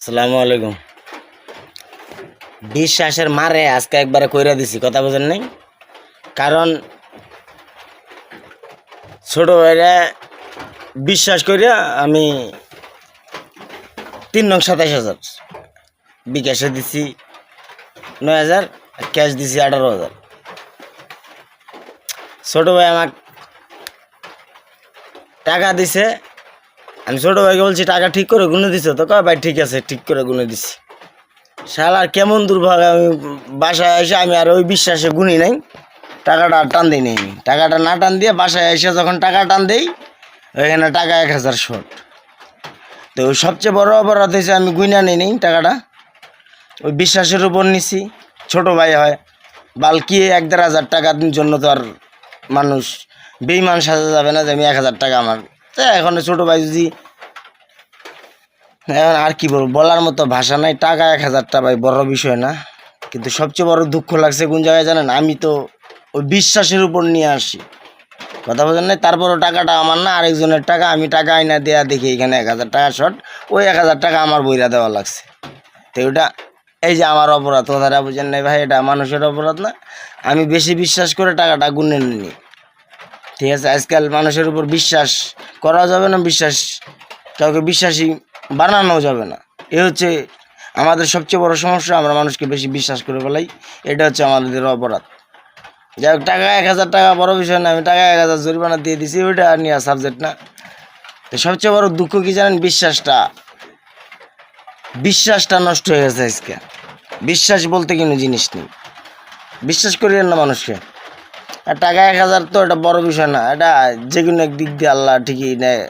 আসসালামু আলাইকুম। বিশ্বাসের মারে আজকে একবারে কইরা দিছি, কথা বুঝেন নাই? কারণ ছোট ভাইরা বিশ্বাস করিয়া আমি 3,27,000 বিকাশে দিছি, 9,000 ক্যাশ দিছি 18,000। ছোট ভাই আমাকে টাকা দিছে, আমি ছোট ভাইকে বলছি টাকা ঠিক করে গুনে দিছো তো? কয় ভাই ঠিক আছে, ঠিক করে গুনে দিছি। শালার কেমন দুর্ভাগ্য, আমি বাসায় এসে আমি আর ওই বিশ্বাসে গুনি নাই, টাকাটা আর টান দিই নাই। আমি টাকাটা না টান দিয়ে বাসায় এসে যখন টাকা টান দিই, ওইখানে টাকা 1,000 শর্ট। তো ওই সবচেয়ে বড় অপরাধ হয়েছে আমি গুইনা নিই নাই টাকাটা, ওই বিশ্বাসের উপর নিছি। ছোট ভাই হয়, বালকি 1,500 টাকার জন্য তো আর মানুষ বেইমান সাজা যাবে না যে আমি 1,000 টাকা আমার। তো এখন ছোট ভাই যদি, এখন আর কি বলবো, বলার মতো ভাষা নাই। টাকা 1,000 টাকা ভাই বড় বিষয় না, কিন্তু সবচেয়ে বড় দুঃখ লাগছে কোন জায়গায় জানেন? আমি তো ওই বিশ্বাসের উপর নিয়ে আসি, কথা বোঝেন নাই? তারপরও টাকাটা আমার না, আরেকজনের টাকা। আমি টাকা আইনা দেয়া দেখি এখানে 1,000 টাকা শর্ট, ওই 1,000 টাকা আমার বইরা দেওয়া লাগছে। তো ওটা এই যে আমার অপরাধ, কথাটা বুঝেন নাই ভাই? এটা মানুষের অপরাধ না, আমি বেশি বিশ্বাস করে টাকাটা গুনে নিই। ঠিক আছে, আজকাল মানুষের উপর বিশ্বাস করা যাবে না, বিশ্বাস কাউকে বিশ্বাসী বানানো যাবে না। এ হচ্ছে আমাদের সবচেয়ে বড় সমস্যা, আমরা মানুষকে বেশি বিশ্বাস করে ফেলাই, এটা হচ্ছে আমাদের অপরাধ। যাই হোক, টাকা 1,000 টাকা বড় বিষয় না, আমি টাকা 1,000 জরিমানা দিয়ে দিছি, ওইটা নিয়ে সাবজেক্ট না। তো সবচেয়ে বড় দুঃখ কি জানেন? বিশ্বাসটা নষ্ট হয়ে গেছে আজকে। বিশ্বাস বলতে কোনো জিনিস নেই, বিশ্বাস করিয়েন না মানুষকে। আর টাকা 1,000 তো এটা বড় বিষয় না, এটা যে কোনো এক দিক দিয়ে আল্লাহ ঠিকই নেয়,